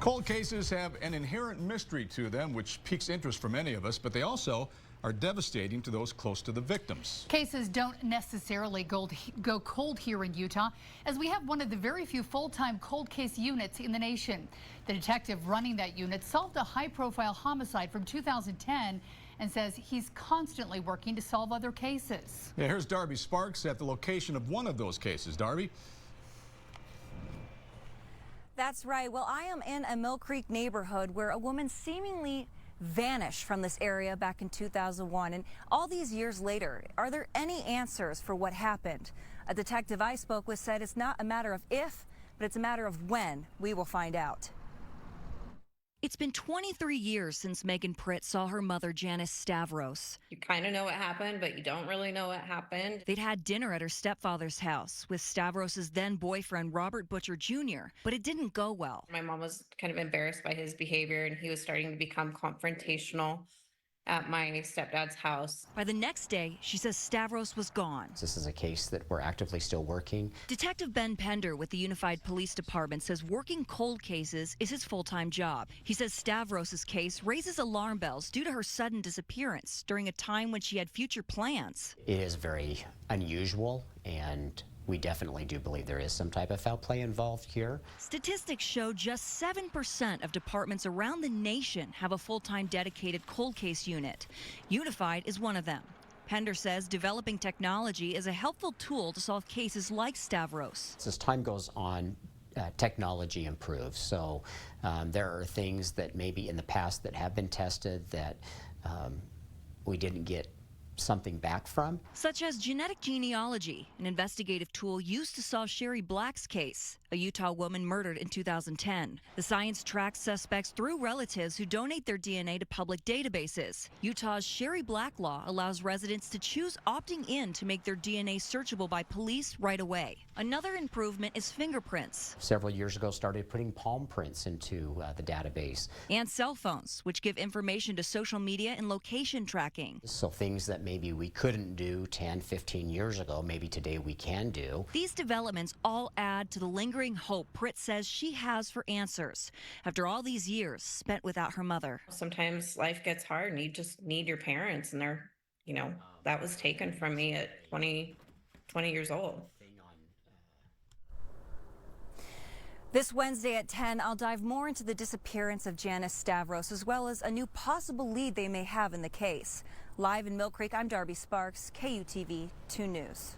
Cold cases have an inherent mystery to them, which piques interest for many of us, but they also are devastating to those close to the victims. Cases don't necessarily go cold here in Utah, as we have one of the very few full-time cold case units in the nation. The detective running that unit solved a high-profile homicide from 2010 and says he's constantly working to solve other cases. Yeah, here's Darby Sparks at the location of one of those cases. Darby? That's right. Well, I am in a Millcreek neighborhood where a woman seemingly vanished from this area back in 2001. And all these years later, are there any answers for what happened? A detective I spoke with said it's not a matter of if, but it's a matter of when we will find out. It's been 23 years since Meghan Pritt saw her mother, Janis Stavros. You kind of know what happened, but you don't really know what happened. They'd had dinner at her stepfather's house with Stavros' then boyfriend, Robert Butcher Jr., but it didn't go well. My mom was kind of embarrassed by his behavior, and he was starting to become confrontational at my stepdad's house. By the next day, she says Stavros was gone. This is a case that we're actively still working. Detective Pender with the Unified Police Department says working cold cases is his full-time job. He says Stavros' case raises alarm bells due to her sudden disappearance during a time when she had future plans. It is very unusual, and we definitely do believe there is some type of foul play involved here. Statistics show just 7% of departments around the nation have a full-time dedicated cold case unit. Unified is one of them. Pender says developing technology is a helpful tool to solve cases like Stavros. As time goes on, technology improves. So there are things that maybe in the past that have been tested that we didn't get something back from. Such as genetic genealogy, an investigative tool used to solve Sherry Black's case, a Utah woman murdered in 2010. The science tracks suspects through relatives who donate their DNA to public databases. Utah's Sherry Black law allows residents to choose opting in to make their DNA searchable by police right away. Another improvement is fingerprints. Several years ago, started putting palm prints into the database. And cell phones, which give information to social media and location tracking. So things that maybe we couldn't do 10, 15 years ago, maybe today we can do. These developments all add to the lingering hope Pritt says she has for answers after all these years spent without her mother. Sometimes life gets hard and you just need your parents, and they're, that was taken from me at 20 years old. This Wednesday at 10, I'll dive more into the disappearance of Janis Stavros, as well as a new possible lead they may have in the case. Live in Millcreek, I'm Darby Sparks, KUTV 2 News.